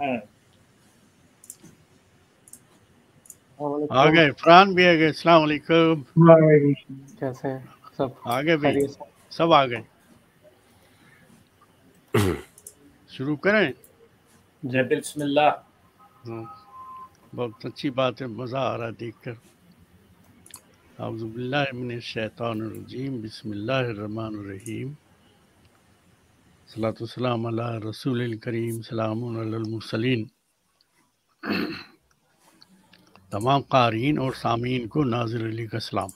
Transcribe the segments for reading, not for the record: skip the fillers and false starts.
آ گئے فرحان بھی آ گئے. السلام علیکم. کیسے ہیں سب؟ آ گئے بھائی، خیریت سے؟ سب آ گئے. شروع کریں؟ جی بسم اللہ. بہت اچھی بات ہے، مزہ آ رہا ہے دیکھ کر. اعوذ باللہ من الشیطان الرجیم، بسم اللہ الرحمن الرحیم. صلاۃ والسلام علی رسول الکریم، سلام علی المرسلین. تمام قارئین اور سامعین کو ناظر علی کا سلام.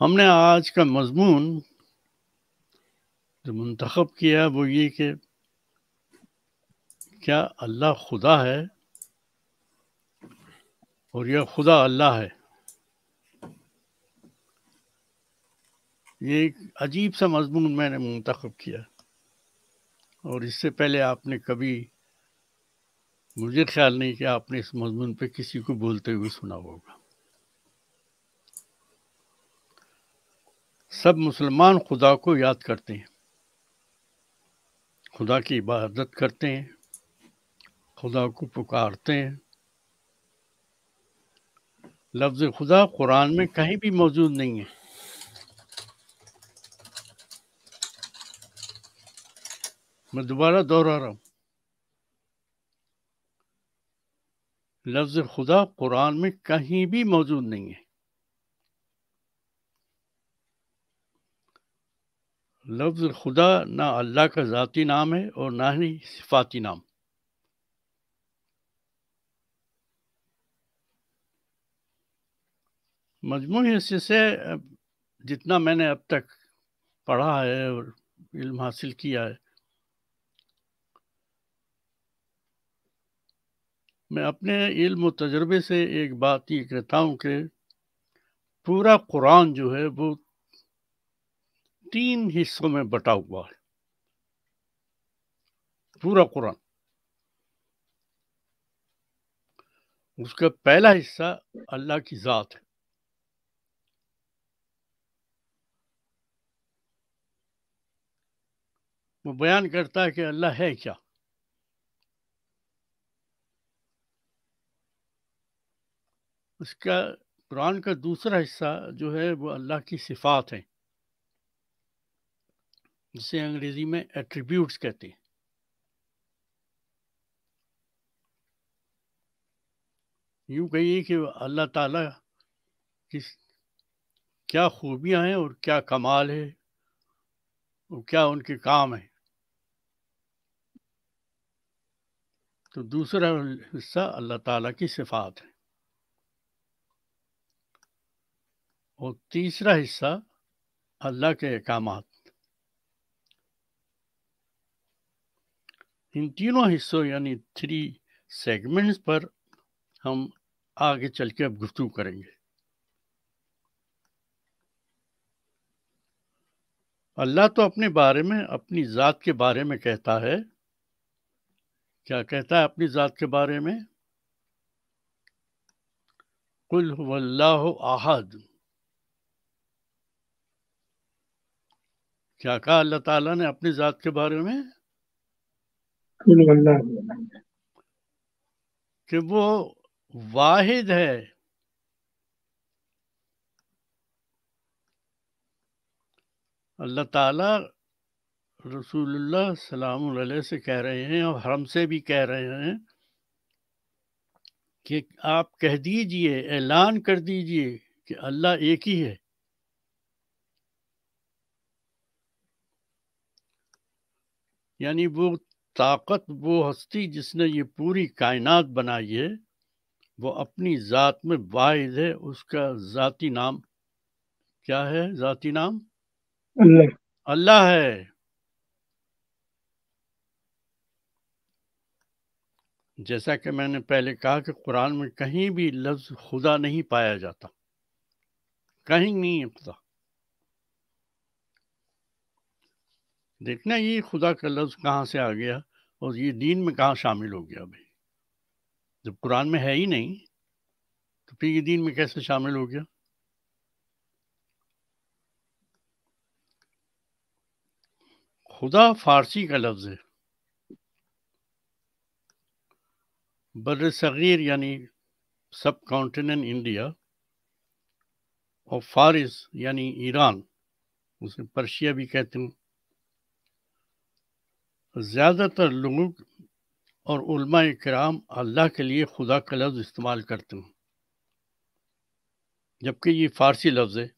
ہم نے آج کا مضمون جو منتخب کیا وہ یہ کہ کیا اللہ خدا ہے اور یا خدا اللہ ہے. یہ ایک عجیب سا مضمون میں نے منتخب کیا، اور اس سے پہلے آپ نے کبھی، مجھے خیال نہیں کہ آپ نے اس مضمون پہ کسی کو بولتے ہوئے سنا ہوگا. سب مسلمان خدا کو یاد کرتے ہیں، خدا کی عبادت کرتے ہیں، خدا کو پکارتے ہیں. لفظ خدا قرآن میں کہیں بھی موجود نہیں ہے. میں دوبارہ دوہرا رہا ہوں، لفظ خدا قرآن میں کہیں بھی موجود نہیں ہے. لفظ خدا نہ اللہ کا ذاتی نام ہے اور نہ ہی صفاتی نام. مجموعی حیثیت سے جتنا میں نے اب تک پڑھا ہے اور علم حاصل کیا ہے، میں اپنے علم و تجربے سے ایک بات یہ کہتا ہوں کہ پورا قرآن جو ہے وہ 3 حصوں میں بٹا ہوا ہے. پورا قرآن، اس کا پہلا حصہ اللہ کی ذات ہے. وہ بیان کرتا ہے کہ اللہ ہے کیا. اس کا قرآن کا دوسرا حصہ جو ہے وہ اللہ کی صفات ہیں، جسے انگریزی میں ایٹریبیوٹس کہتے ہیں. یوں کہیے کہ اللہ تعالیٰ کی کیا خوبیاں ہیں اور کیا کمال ہے اور کیا ان کے کام ہیں. تو دوسرا حصہ اللہ تعالیٰ کی صفات ہے، اور تیسرا حصہ اللہ کے احکامات. ان تینوں حصوں یعنی 3 سیگمنٹس پر ہم آگے چل کے اب گفتگو کریں گے. اللہ تو اپنے بارے میں، اپنی ذات کے بارے میں کہتا ہے. کیا کہتا ہے اپنی ذات کے بارے میں؟ قل هو اللہ احد. کیا کہا اللہ تعالیٰ نے اپنی ذات کے بارے میں؟ کہ وہ واحد ہے. اللہ تعالیٰ رسول اللہ سلام علیہ سے کہہ رہے ہیں اور ہم سے بھی کہہ رہے ہیں کہ آپ کہہ دیجئے، اعلان کر دیجئے کہ اللہ ایک ہی ہے. یعنی وہ طاقت، وہ ہستی جس نے یہ پوری کائنات بنائی ہے، وہ اپنی ذات میں واحد ہے. اس کا ذاتی نام کیا ہے؟ ذاتی نام اللہ ہے. جیسا کہ میں نے پہلے کہا کہ قرآن میں کہیں بھی لفظ خدا نہیں پایا جاتا، کہیں نہیں ہے خدا. دیکھنا یہ خدا کا لفظ کہاں سے آ گیا اور یہ دین میں کہاں شامل ہو گیا. بھائی جب قرآن میں ہے ہی نہیں تو پھر یہ دین میں کیسے شامل ہو گیا؟ خدا فارسی کا لفظ ہے، بر صغیر یعنی سب کانٹیننٹ انڈیا، اور فارس یعنی ایران، اسے پرشیا بھی کہتے ہیں، زیادہ تر لوگ اور علماء کرام اللہ کے لیے خدا کا لفظ استعمال کرتے ہیں، جبکہ یہ فارسی لفظ ہے،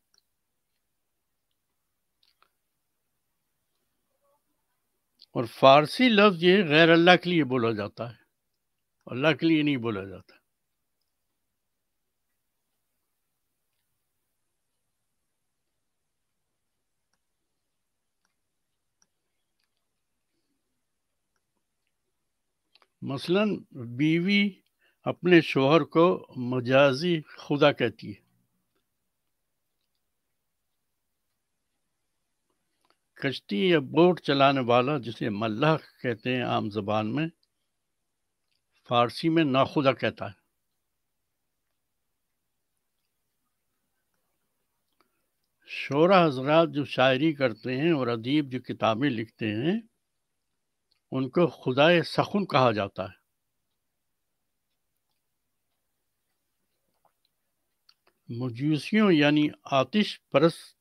اور فارسی لفظ یہ غیر اللہ کے لیے بولا جاتا ہے، اللہ کے لیے نہیں بولا جاتا۔ مثلا بیوی اپنے شوہر کو مجازی خدا کہتی ہے، کشتی یا بوٹ چلانے والا جسے ملاح کہتے ہیں عام زبان میں، فارسی میں ناخدا کہتا ہے۔ شعرا حضرات جو شاعری کرتے ہیں اور ادیب جو کتابیں لکھتے ہیں ان کو خدائے سخن کہا جاتا ہے۔ مجوسیوں یعنی آتش پرست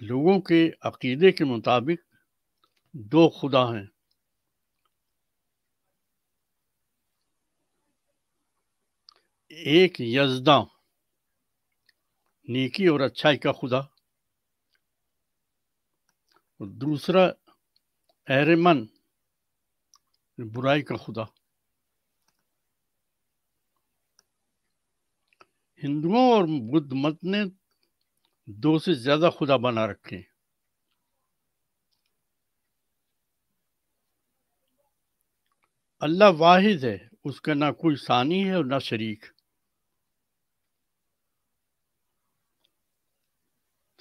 لوگوں کے عقیدے کے مطابق دو خدا ہیں، ایک یزداں نیکی اور اچھائی کا خدا، اور دوسرا اہرمن برائی کا خدا۔ ہندوؤں اور بدھ مت نے دو سے زیادہ خدا بنا رکھے ہیں۔ اللہ واحد ہے، اس کا نہ کوئی ثانی ہے اور نہ شریک۔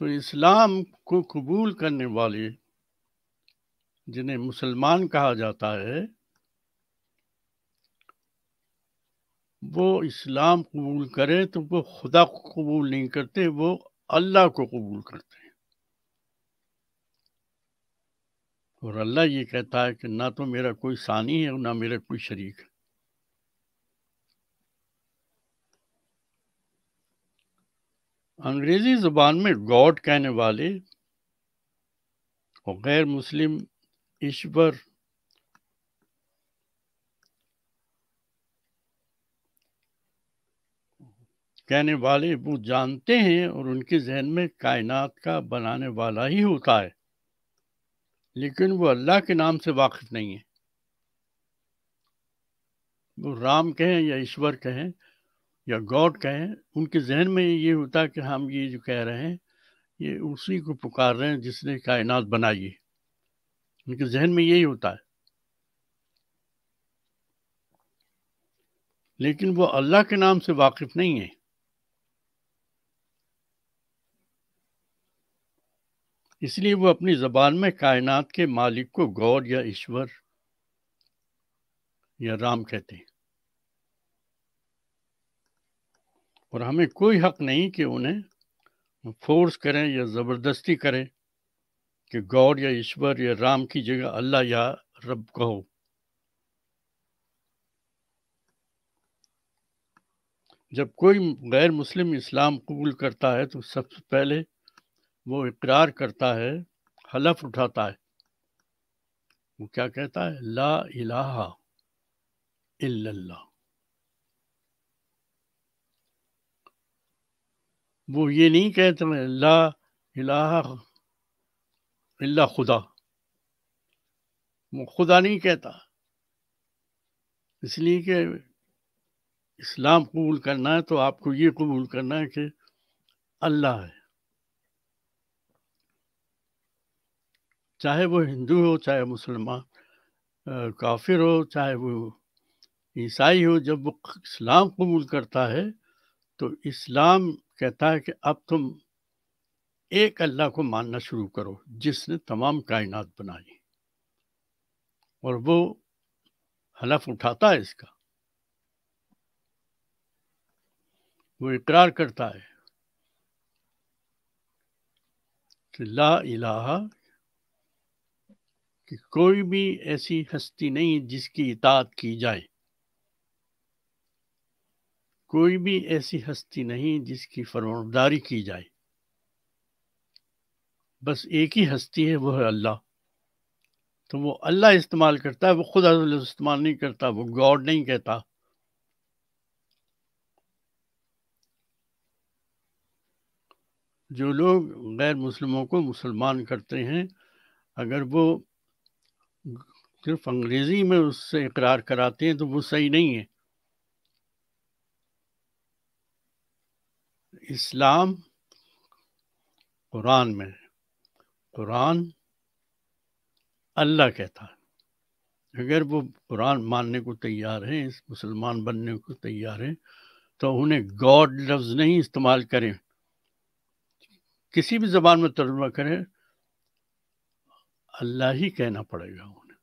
تو اسلام کو قبول کرنے والے جنہیں مسلمان کہا جاتا ہے وہ اسلام قبول کرے تو وہ خدا کو قبول نہیں کرتے، وہ اللہ کو قبول کرتے ہیں، اور اللہ یہ کہتا ہے کہ نہ تو میرا کوئی ثانی ہے اور نہ میرا کوئی شریک ہے۔ انگریزی زبان میں گاڈ کہنے والے اور غیر مسلم ایشور کہنے والے وہ جانتے ہیں اور ان کے ذہن میں کائنات کا بنانے والا ہی ہوتا ہے، لیکن وہ اللہ کے نام سے واقف نہیں ہے۔ وہ رام کہیں یا ایشور کہیں یا گاڈ کہیں، ان کے ذہن میں یہ ہوتا ہے کہ ہم یہ جو کہہ رہے ہیں یہ اسی کو پکار رہے ہیں جس نے کائنات بنائی ہے، ان کے ذہن میں یہی ہوتا ہے، لیکن وہ اللہ کے نام سے واقف نہیں ہے۔ اس لیے وہ اپنی زبان میں کائنات کے مالک کو گاڈ یا ایشور یا رام کہتے ہیں، اور ہمیں کوئی حق نہیں کہ انہیں فورس کریں یا زبردستی کریں کہ گاڈ یا ایشور یا رام کی جگہ اللہ یا رب کہو۔ جب کوئی غیر مسلم اسلام قبول کرتا ہے تو سب سے پہلے وہ اقرار کرتا ہے، حلف اٹھاتا ہے، وہ کیا کہتا ہے؟ لا الہ الا اللہ۔ وہ یہ نہیں کہتے ہیں لا الہ الا خدا، وہ خدا نہیں کہتا، اس لیے کہ اسلام قبول کرنا ہے تو آپ کو یہ قبول کرنا ہے کہ اللہ ہے، چاہے وہ ہندو ہو، چاہے مسلمان کافر ہو، چاہے وہ عیسائی ہو۔ جب وہ اسلام قبول کرتا ہے تو اسلام کہتا ہے کہ اب تم ایک اللہ کو ماننا شروع کرو جس نے تمام کائنات بنائی، اور وہ حلف اٹھاتا ہے اس کا، وہ اقرار کرتا ہے کہ لا الہ، کہ کوئی بھی ایسی ہستی نہیں جس کی اطاعت کی جائے کوئی بھی ایسی ہستی نہیں جس کی فرمانبرداری کی جائے، بس ایک ہی ہستی ہے، وہ ہے اللہ۔ تو وہ اللہ استعمال کرتا ہے، وہ خود استعمال نہیں کرتا، وہ گاڈ نہیں کہتا۔ جو لوگ غیر مسلموں کو مسلمان کرتے ہیں، اگر وہ صرف انگریزی میں اس سے اقرار کراتے ہیں تو وہ صحیح نہیں ہے۔ اسلام قرآن میں، قرآن اللہ کہتا ہے۔ اگر وہ قرآن ماننے کو تیار ہیں، مسلمان بننے کو تیار ہیں، تو انہیں گاڈ لفظ نہیں استعمال کریں، کسی بھی زبان میں ترجمہ کریں، اللہ ہی کہنا پڑے گا انہیں،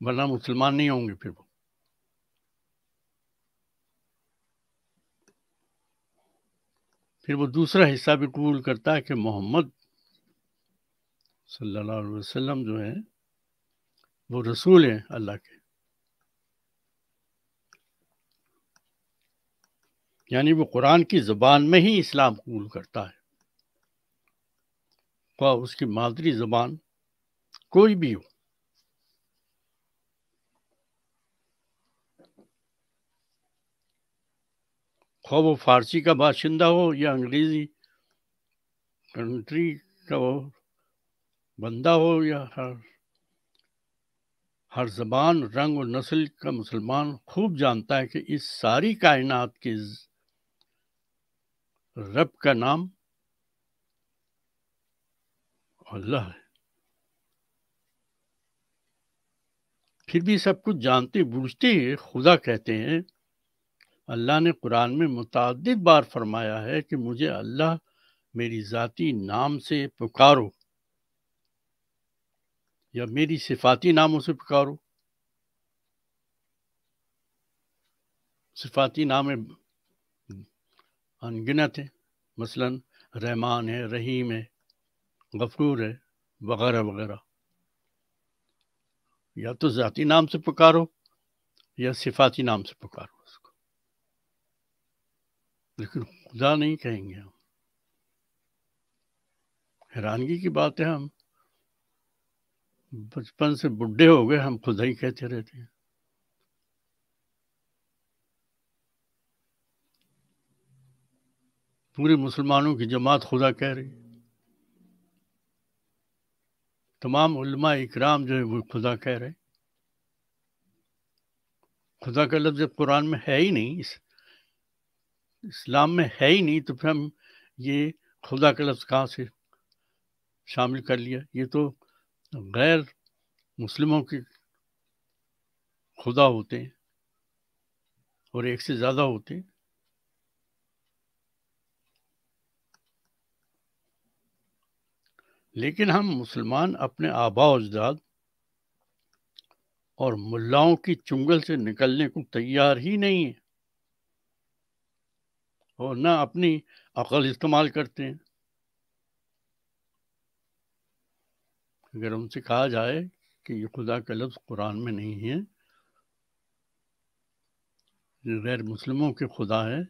ورنہ مسلمان نہیں ہوں گے۔ پھر وہ دوسرا حصہ بھی قبول کرتا ہے کہ محمد صلی اللہ علیہ وسلم جو ہیں وہ رسول ہیں اللہ کے، یعنی وہ قرآن کی زبان میں ہی اسلام قبول کرتا ہے، خواہ اس کی مادری زبان کوئی بھی ہو۔ خواہ وہ فارسی کا باشندہ ہو یا انگریزی کنٹری کا وہ بندہ ہو، یا ہر زبان، رنگ اور نسل کا مسلمان خوب جانتا ہے کہ اس ساری کائنات کے رب کا نام اللہ ہے۔ پھر بھی سب کچھ جانتے بوجھتے ہی خدا کہتے ہیں۔ اللہ نے قرآن میں متعدد بار فرمایا ہے کہ مجھے اللہ میری ذاتی نام سے پکارو یا میری صفاتی ناموں سے پکارو۔ صفاتی نام انگنت ہیں، مثلا رحمان ہے، رحیم ہے، غفور ہے، وغیرہ وغیرہ۔ یا تو ذاتی نام سے پکارو یا صفاتی نام سے پکارو اس کو، لیکن خدا نہیں کہیں گے ہم۔ حیرانگی کی بات ہے، ہم بچپن سے بڈھے ہو گئے، ہم خدا ہی کہتے رہتے ہیں۔ پورے مسلمانوں کی جماعت خدا کہہ رہی ہے، تمام علماء اکرام جو ہے وہ خدا کہہ رہے ہیں۔ خدا کا لفظ قرآن میں ہے ہی نہیں، اسلام میں ہے ہی نہیں، تو پھر ہم یہ خدا کا لفظ کہاں سے شامل کر لیا؟ یہ تو غیر مسلموں کے خدا ہوتے ہیں اور ایک سے زیادہ ہوتے ہیں۔ لیکن ہم مسلمان اپنے آباء و اجداد اور ملاؤں کی چنگل سے نکلنے کو تیار ہی نہیں ہیں، اور نہ اپنی عقل استعمال کرتے ہیں۔ اگر ان سے کہا جائے کہ یہ خدا کا لفظ قرآن میں نہیں ہے، یہ غیر مسلموں کے خدا ہے،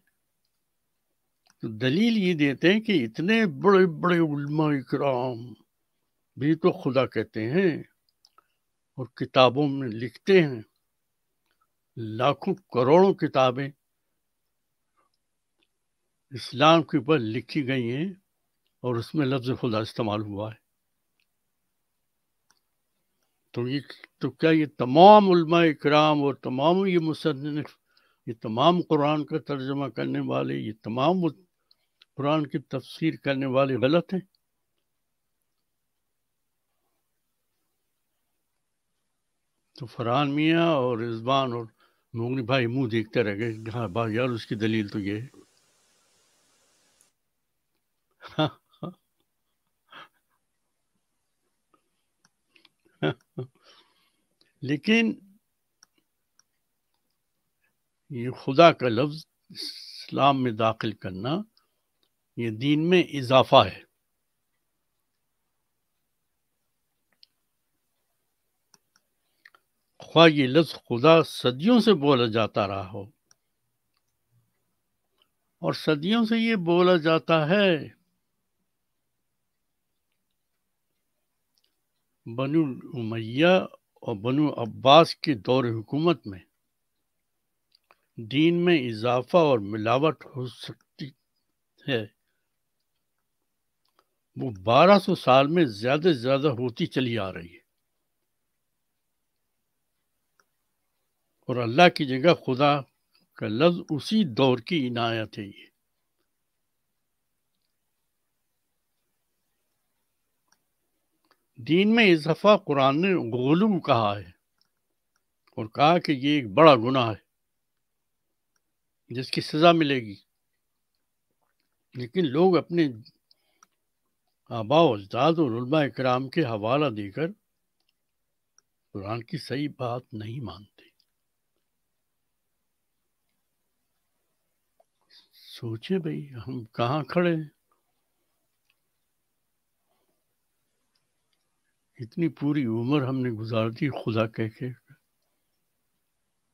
تو دلیل یہ دیتے ہیں کہ اتنے بڑے بڑے علماء اکرام بھی تو خدا کہتے ہیں اور کتابوں میں لکھتے ہیں، لاکھوں کروڑوں کتابیں اسلام کے اوپر لکھی گئی ہیں اور اس میں لفظ خدا استعمال ہوا ہے۔ تو کیا یہ تمام علماء اکرام اور تمام یہ مصنف، یہ تمام قرآن کا ترجمہ کرنے والے، یہ تمام قرآن کی تفسیر کرنے والے غلط ہیں؟ تو فرحان میاں اور رضوان اور مغنی بھائی منہ دیکھتے رہ گئے، ہاں بھائی یار اس کی دلیل تو یہ ہے۔ لیکن یہ خدا کا لفظ اسلام میں داخل کرنا، یہ دین میں اضافہ ہے۔ خواہ یہ لفظ خدا صدیوں سے بولا جاتا رہا ہو، اور صدیوں سے یہ بولا جاتا ہے۔ بنو امیہ اور بنو عباس کے دور حکومت میں دین میں اضافہ اور ملاوٹ ہو سکتی ہے، وہ 1200 سال میں زیادہ سے زیادہ ہوتی چلی آ رہی ہے، اور اللہ کی جگہ خدا کا لفظ اسی دور کی عنایت ہے۔ یہ دین میں اضافہ قرآن نے غلو کہا ہے، اور کہا کہ یہ ایک بڑا گناہ ہے جس کی سزا ملے گی، لیکن لوگ اپنے آباء و اجداد اور علماء کرام کے حوالہ دے کر قرآن کی صحیح بات نہیں مانتے۔ سوچے بھئی ہم کہاں کھڑے ہیں؟ اتنی پوری عمر ہم نے گزار دی خدا کہہ کے،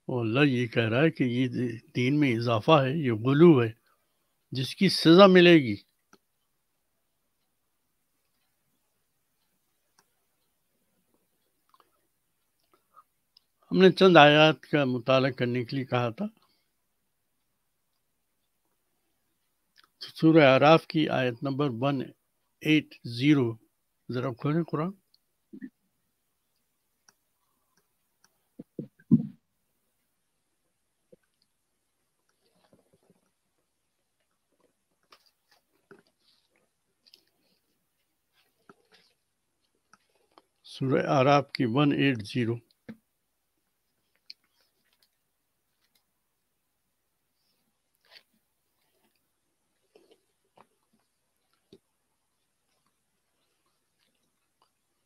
اور اللہ یہ کہہ رہا ہے کہ یہ دین میں اضافہ ہے، یہ غلو ہے جس کی سزا ملے گی۔ ہم نے چند آیات کا مطالعہ کرنے کے لیے کہا تھا۔ سورہ اعراف کی آیت نمبر 180، ذرا کھولیں قرآن۔ سورہ اعراف کی 180۔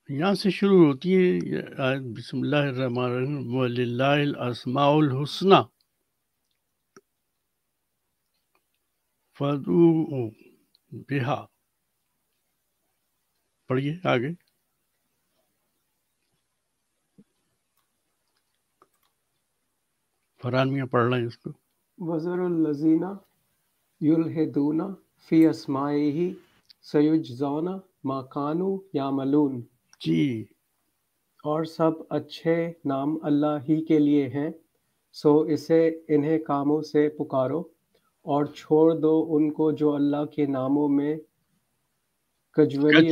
یہاں سے شروع ہوتی ہے یہ آیت، بسم اللہ الرحمن الرحیم، وَلِلَّهِ الْأَسْمَاءُ الْحُسْنَى فَادْعُوهُ بِهَا۔ پڑھیے آگے۔ فرحان میاں پڑھ رہے ہیں اس کو۔ وَذَرُوا الَّذِينَ يُلْحِدُونَ فِي أَسْمَائِهِ سَيُجْزَوْنَ مَا كَانُوا يَعْمَلُونَ۔ جی، اور سب اچھے نام اللہ ہی کے لیے ہیں، سو اسے انہیں کاموں سے پکارو اور چھوڑ دو ان کو جو اللہ کے ناموں میں کجوری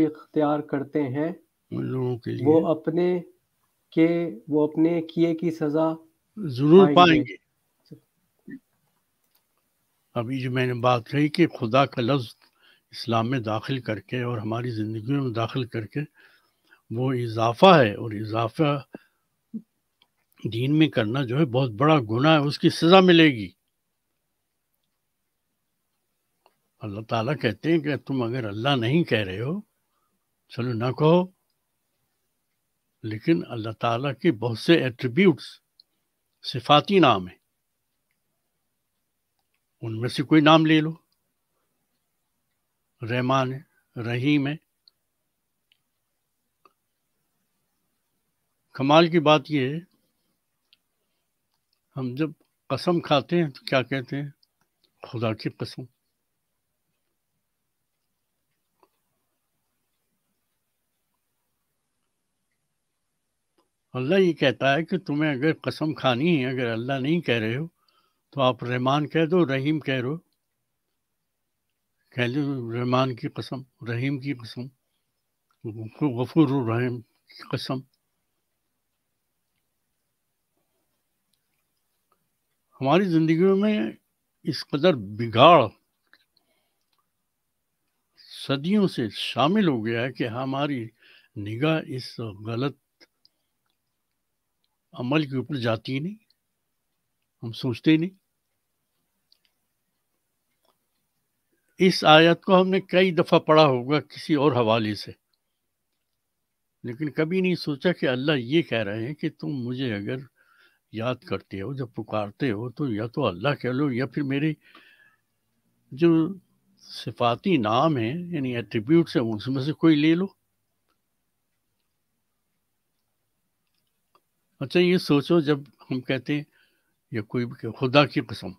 اختیار کرتے ہیں، ان لوگوں کے لیے وہ اپنے کیے کی سزا ضرور پائیں گے۔ ابھی جو میں نے بات کہی کہ خدا کا لفظ اسلام میں داخل کر کے اور ہماری زندگیوں میں داخل کر کے وہ اضافہ ہے، اور اضافہ دین میں کرنا جو ہے بہت بڑا گناہ ہے، اس کی سزا ملے گی۔ اللہ تعالیٰ کہتے ہیں کہ تم اگر اللہ نہیں کہہ رہے ہو چلو نہ کہو، لیکن اللہ تعالیٰ کے بہت سے ایٹریبیوٹس، صفاتی نام ہیں، ان میں سے کوئی نام لے لو۔ رحمان ہے، رحیم ہے۔ کمال کی بات یہ ہے، ہم جب قسم کھاتے ہیں تو کیا کہتے ہیں؟ خدا کی قسم۔ اللہ یہ کہتا ہے کہ تمہیں اگر قسم کھانی ہے، اگر اللہ نہیں کہہ رہے ہو تو آپ رحمان کہہ دو، رحیم کہہ رہو، کہہ لو رحمان کی قسم، رحیم کی قسم، غفور الرحیم کی قسم۔ ہماری زندگیوں میں اس قدر بگاڑ صدیوں سے شامل ہو گیا ہے کہ ہماری نگاہ اس غلط عمل کے اوپر جاتی ہی نہیں، ہم سوچتے ہی نہیں۔ اس آیت کو ہم نے کئی دفعہ پڑھا ہوگا کسی اور حوالے سے، لیکن کبھی نہیں سوچا کہ اللہ یہ کہہ رہے ہیں کہ تم مجھے اگر یاد کرتے ہو، جب پکارتے ہو تو یا تو اللہ کہہ لو، یا پھر میرے جو صفاتی نام ہیں یعنی ایٹریبیوٹس ہیں اس میں سے کوئی لے لو۔ اچھا یہ سوچو، جب ہم کہتے ہیں یا کوئی بھی کہ خدا کی قسم،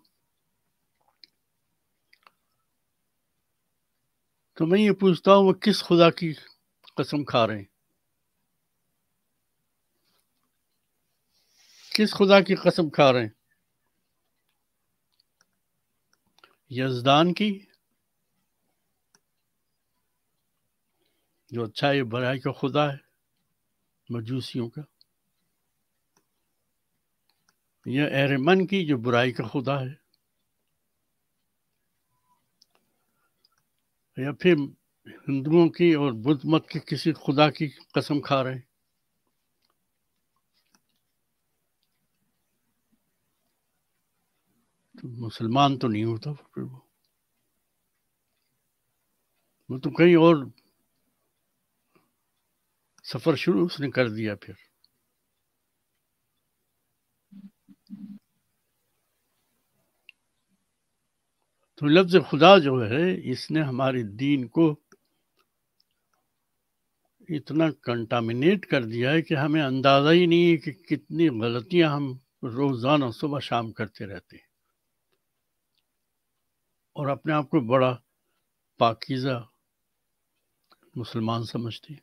تو میں یہ پوچھتا ہوں وہ کس خدا کی قسم کھا رہے ہیں؟ کس خدا کی قسم کھا رہے ہیں؟ یزدان کی، جو اچھائی برائی کا خدا ہے مجوسیوں کا، یا اہرمن کی جو برائی کا خدا ہے، یا پھر ہندوؤں کی اور بدھ مت کے کسی خدا کی قسم کھا رہے ہیں؟ تو مسلمان تو نہیں ہوتا پھر وہ تو کہیں اور سفر شروع اس نے کر دیا. پھر تو لفظ خدا جو ہے اس نے ہمارے دین کو اتنا کنٹامنیٹ کر دیا ہے کہ ہمیں اندازہ ہی نہیں ہے کہ کتنی غلطیاں ہم روزانہ صبح شام کرتے رہتے ہیں اور اپنے آپ کو بڑا پاکیزہ مسلمان سمجھتے ہیں.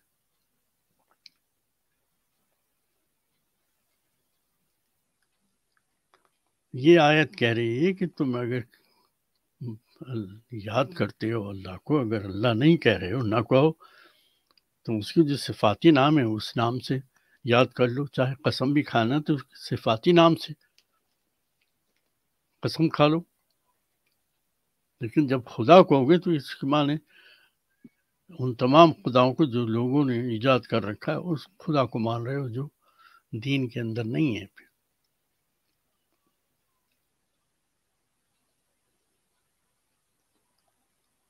یہ آیت کہہ رہی ہے کہ تم اگر یاد کرتے ہو اللہ کو، اگر اللہ نہیں کہہ رہے ہو نہ کہو، تو اس کی جو صفاتی نام ہے اس نام سے یاد کر لو. چاہے قسم بھی کھانا تو صفاتی نام سے قسم کھا لو. لیکن جب خدا کہو گے تو اس کے معنی ان تمام خداؤں کو جو لوگوں نے ایجاد کر رکھا ہے اس خدا کو مان رہے ہو جو دین کے اندر نہیں ہے.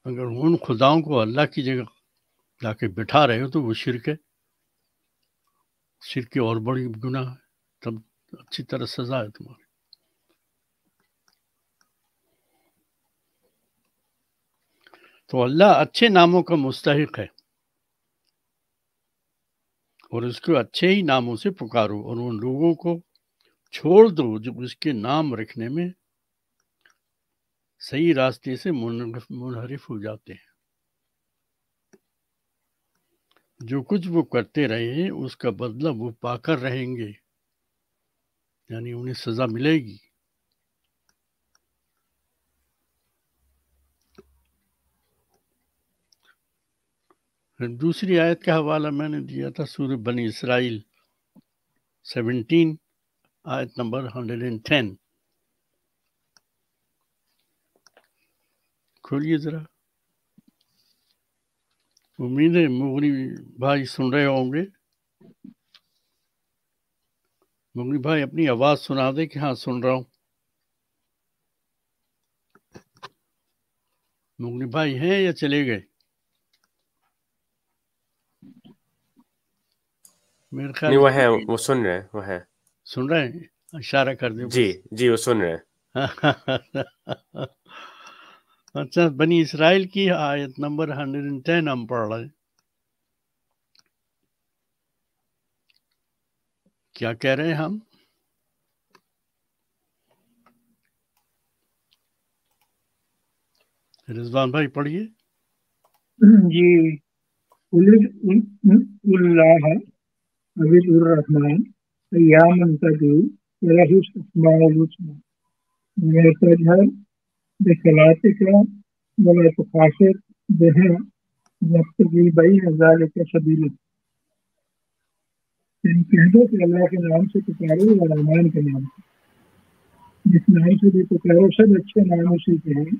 اگر ان خداؤں کو اللہ کی جگہ لا کے بٹھا رہے ہو تو وہ شرک ہے. شرک کی اور بڑی گناہ ہے، تب اچھی طرح سزا ہے تمہاری. تو اللہ اچھے ناموں کا مستحق ہے اور اس کو اچھے ہی ناموں سے پکارو اور ان لوگوں کو چھوڑ دو جو اس کے نام رکھنے میں صحیح راستے سے منحرف ہو جاتے ہیں. جو کچھ وہ کرتے رہے ہیں اس کا بدلہ وہ پا کر رہیں گے، یعنی انہیں سزا ملے گی. دوسری آیت کا حوالہ میں نے دیا تھا سورہ بنی اسرائیل 17 آیت نمبر 110. کھولیے ذرا. امید ہے مغنی بھائی سن رہے ہوں گے. مغنی بھائی اپنی آواز سنا دے کہ ہاں سن رہا ہوں. مغنی بھائی ہیں یا چلے گئے؟ میرے خیال نہیں وہ ہے، وہ سن رہے ہیں، وہ ہے سن رہے ہیں. اشارہ کر دیں جی جی وہ سن رہے ہیں. اچھا، بنی اسرائیل کی آیت نمبر 110 ہم پڑھ رہے ہیں. کیا کہہ رہے ہیں ہم؟ رضوان بھائی پڑھیے. جی، اللہ عبد الرحمن ایام تدعو له الاسماء الحسنى لا تجهر بصلاتك ولا تخافت بها وابتغ بين ذلك سبیلا. کہہ دو کہ اللہ کے نام سے پکارو اور رحمان کے نام سے. جس نام سے بھی پکارو سب اچھے نام اسی کے ہیں.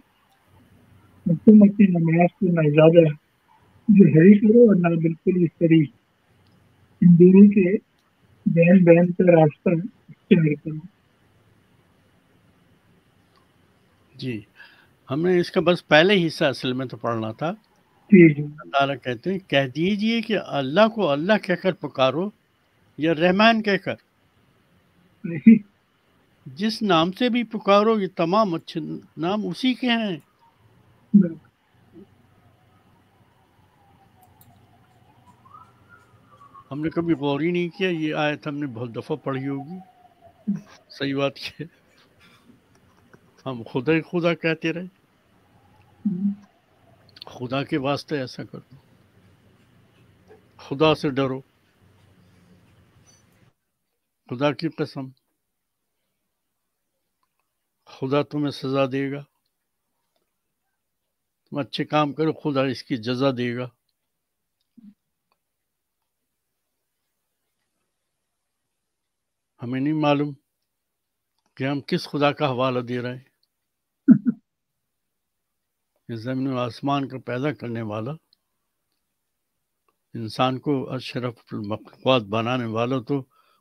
اور تم اپنی نماز کو نہ زیادہ جوہری کرو اور نہ بالکل اس طریق. ان دونوں کے بین بین کا راستہ اختیار کرو. جی، ہم نے اس کا بس پہلے حصہ اصل میں تو پڑھنا تھا. جی جی اللہ تعالیٰ کہتے ہیں کہہ دیجئے کہ اللہ کو اللہ کہہ کر پکارو یا رحمان کہہ کر. جس نام سے بھی پکارو یہ تمام اچھے نام اسی کے ہیں. ہم نے کبھی غور ہی نہیں کیا. یہ آیت ہم نے بہت دفعہ پڑھی ہوگی. صحیح بات ہے، ہم خدا ہی خدا کہتے رہے. خدا کے واسطے ایسا کر دو، خدا سے ڈرو، خدا کی قسم خدا تمہیں سزا دے گا، تم اچھے کام کرو خدا اس کی جزا دے گا۔ ہمیں نہیں معلوم کہ ہم کس خدا کا حوالہ دے رہے ہیں۔ اس زمین و آسمان کو پیدا کرنے والا، انسان کو اشرف المخلوقات بنانے والا، تو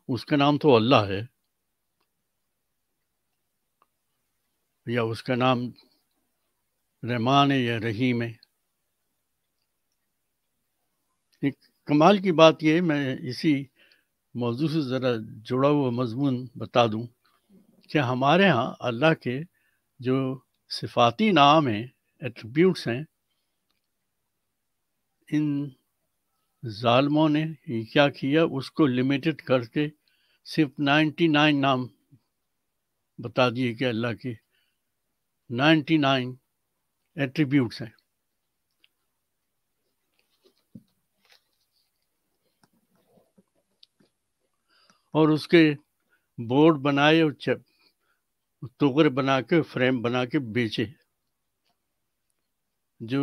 اس کا نام تو اللہ ہے، یا اس کا نام رحمان ہے یا رحیم ہے۔ ایک کمال کی بات یہ ہے، میں اسی موضوع سے ذرا جڑا ہوا مضمون بتا دوں کہ ہمارے ہاں اللہ کے جو صفاتی نام ہیں، ایٹریبیوٹس ہیں، ان ظالموں نے کیا کیا، اس کو لمیٹڈ کر کے صرف 99 نام بتا دیے کہ اللہ کے 99 ایٹریبیوٹس ہیں۔ اور اس کے بورڈ بنائے اور توغر بنا کے فریم بنا کے بیچے، جو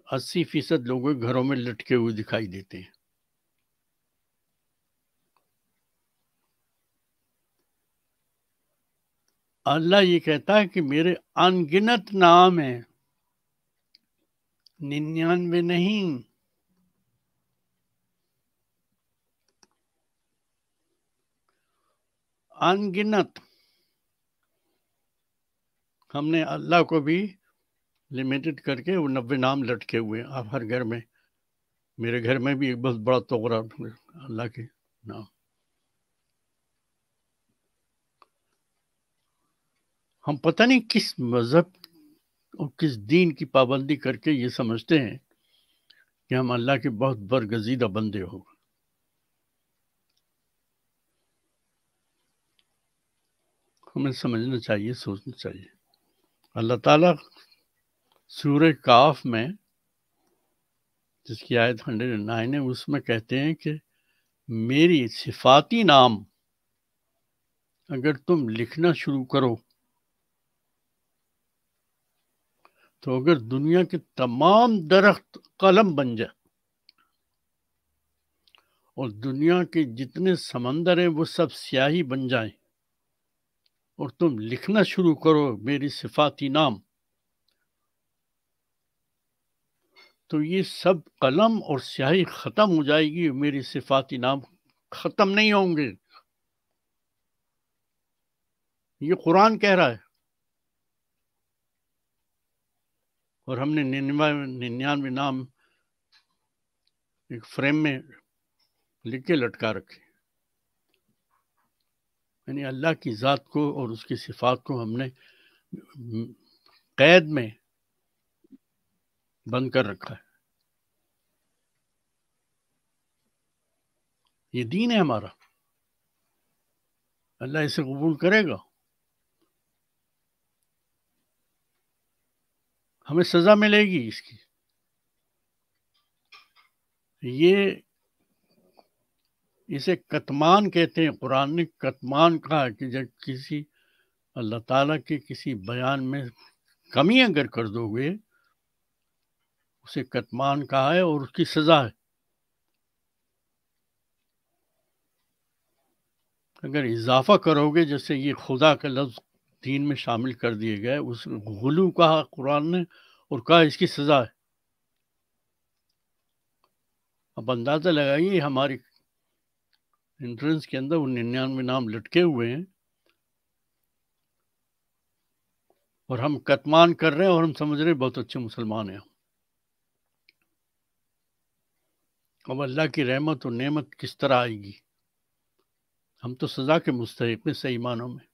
80% لوگوں کے گھروں میں لٹکے ہوئے دکھائی دیتے ہیں۔ اللہ یہ کہتا ہے کہ میرے ان گنت نام ہیں، 99 نہیں۔ ان گنت۔ ہم نے اللہ کو بھی لمیٹڈ کر کے وہ 90 نام لٹکے ہوئے ہیں۔ آپ ہر گھر میں، میرے گھر میں بھی ایک بہت بڑا توغرا اللہ کے نام۔ ہم پتہ نہیں کس مذہب اور کس دین کی پابندی کر کے یہ سمجھتے ہیں کہ ہم اللہ کے بہت برگزیدہ بندے ہو۔ ہمیں سمجھنا چاہیے، سوچنا چاہیے۔ اللہ تعالیٰ سورہ کاف میں، جس کی آیت 109 ہے، اس میں کہتے ہیں کہ میری صفاتی نام اگر تم لکھنا شروع کرو تو اگر دنیا کے تمام درخت قلم بن جائے اور دنیا کے جتنے سمندر ہیں وہ سب سیاہی بن جائیں، اور تم لکھنا شروع کرو میری صفاتی نام، تو یہ سب قلم اور سیاہی ختم ہو جائے گی، میری صفاتی نام ختم نہیں ہوں گے۔ یہ قرآن کہہ رہا ہے، اور ہم نے 99 نام ایک فریم میں لکھ کے لٹکا رکھے۔ یعنی اللہ کی ذات کو اور اس کی صفات کو ہم نے قید میں بند کر رکھا ہے۔ یہ دین ہے ہمارا، اللہ اسے قبول کرے گا؟ ہمیں سزا ملے گی اس کی۔ یہ اسے کتمان کہتے ہیں، قرآن نے کتمان کہا کہ جب کسی اللہ تعالیٰ کے کسی بیان میں کمی اگر کر دو گے، اسے کتمان کہا ہے اور اس کی سزا ہے۔ اگر اضافہ کرو گے، جیسے یہ خدا کا لفظ دین میں شامل کر دیے گئے، اس غلو کہا قرآن نے اور کہا اس کی سزا ہے۔ اب اندازہ لگائیے ہماری انٹرنس کے اندر وہ 99 نام لٹکے ہوئے ہیں اور ہم کتمان کر رہے ہیں، اور ہم سمجھ رہے ہیں بہت اچھے مسلمان ہیں۔ اب اللہ کی رحمت اور نعمت کس طرح آئے گی؟ ہم تو سزا کے مستحق ہیں صحیح معنوں میں۔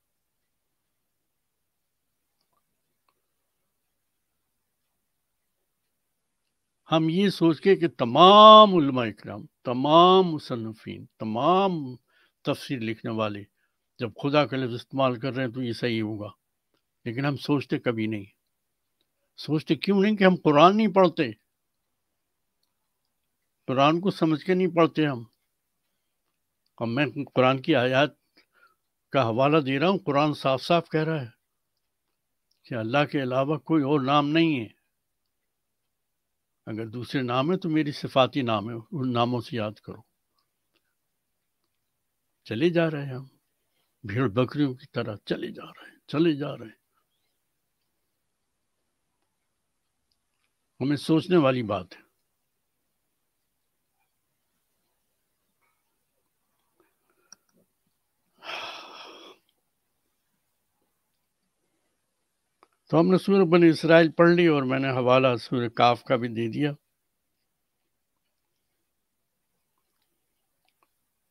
ہم یہ سوچ کے کہ تمام علماء اکرام، تمام مصنفین، تمام تفسیر لکھنے والے جب خدا کا لفظ استعمال کر رہے ہیں تو یہ صحیح ہوگا، لیکن ہم سوچتے کبھی نہیں۔ سوچتے کیوں نہیں کہ ہم قرآن نہیں پڑھتے، قرآن کو سمجھ کے نہیں پڑھتے ہم. اور میں قرآن کی آیات کا حوالہ دے رہا ہوں، قرآن صاف صاف کہہ رہا ہے کہ اللہ کے علاوہ کوئی اور نام نہیں ہے. اگر دوسرے نام ہے تو میری صفاتی نام ہے، ان ناموں سے یاد کرو. چلے جا رہے ہیں ہم بھیڑ بکریوں کی طرح، چلے جا رہے ہیں. ہمیں سوچنے والی بات ہے. تو ہم نے سورہ بنی اسرائیل پڑھ لی، اور میں نے حوالہ سورہ کاف کا بھی دے دیا.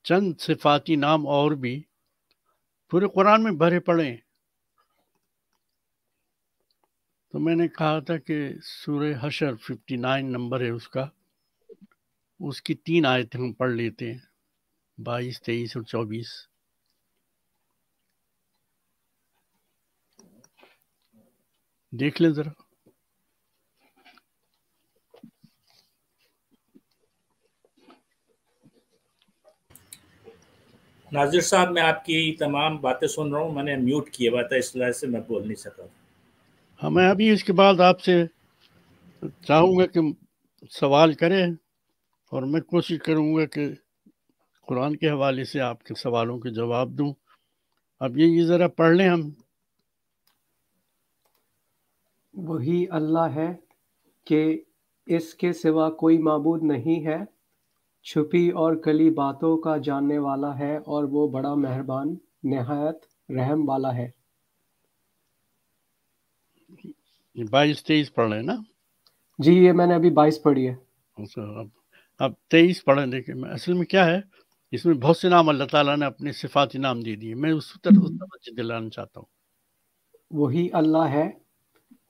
چند صفاتی نام اور بھی پورے قرآن میں بھرے پڑے. تو میں نے کہا تھا کہ سورہ حشر 59 نمبر ہے اس کا، اس کی 3 آیتیں ہم پڑھ لیتے ہیں، 22، 23 اور 24. دیکھ لیں ذرا. ناظر صاحب میں آپ کی تمام باتیں سن رہا ہوں، میں نے میوٹ کیا ہوا تھا اس وجہ سے میں بول نہیں سکا. ہاں، میں ابھی اس کے بعد آپ سے چاہوں گا کہ سوال کریں، اور میں کوشش کروں گا کہ قرآن کے حوالے سے آپ کے سوالوں کے جواب دوں. اب یہ ذرا پڑھ لیں ہم. وہی اللہ ہے کہ اس کے سوا کوئی معبود نہیں ہے، چھپی اور کلی باتوں کا جاننے والا ہے، اور وہ بڑا مہربان نہایت رحم والا ہے. 22، 23 پڑھ رہے ہیں نا؟ جی یہ میں نے ابھی 22 پڑھی ہے. اب 23 پڑھیں. دیکھیں اصل میں کیا ہے، اس میں بہت سے نام اللہ تعالیٰ نے اپنے صفاتی نام دے دیے. میں اس طرح دلانا چاہتا ہوں. وہی اللہ ہے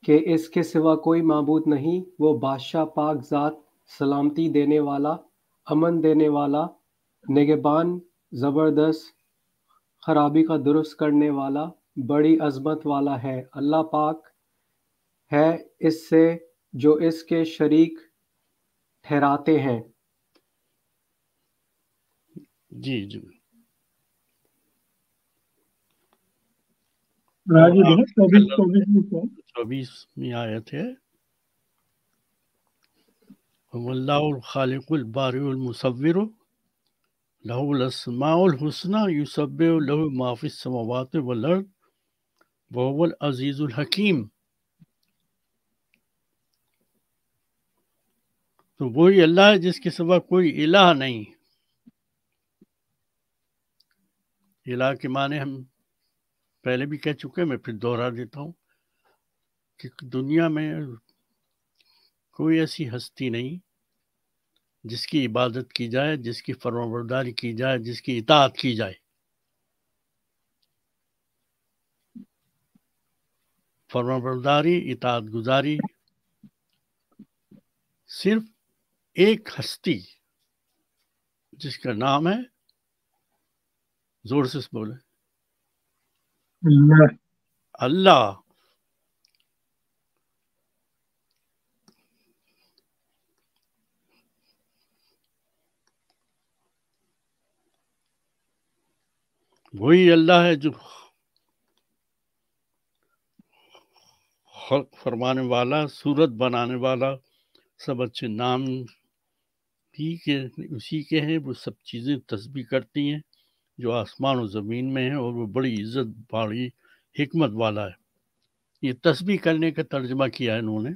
کہ اس کے سوا کوئی معبود نہیں، وہ بادشاہ پاک ذات، سلامتی دینے والا، امن دینے والا، نگہبان، زبردست، خرابی کا درست کرنے والا، بڑی عظمت والا ہے. اللہ پاک ہے اس سے جو اس کے شریک ٹھہراتے ہیں. جی. راجی جو ہے 24 میں آیت ہے، واللہ الخالق البارئ المصور لہ الاسماء الحسنى یسبح لہ ما فی السماوات والارض وهو العزیز الحکیم. تو وہی اللہ ہے جس کے سوا کوئی الہ نہیں. الہ کے معنی ہم پہلے بھی کہہ چکے، میں پھر دوہرا دیتا ہوں کہ دنیا میں کوئی ایسی ہستی نہیں جس کی عبادت کی جائے، جس کی فرمانبرداری کی جائے، جس کی اطاعت کی جائے. فرمانبرداری، اطاعت گزاری صرف ایک ہستی جس کا نام ہے، زور سے بولے، اللہ. وہی اللہ ہے جو خلق فرمانے والا، صورت بنانے والا، سب اچھے نام ہی کے اسی کے ہیں. وہ سب چیزیں تسبیح کرتی ہیں جو آسمان و زمین میں ہیں، اور وہ بڑی عزت، بڑی حکمت والا ہے. یہ تسبیح کرنے کا ترجمہ کیا ہے انہوں نے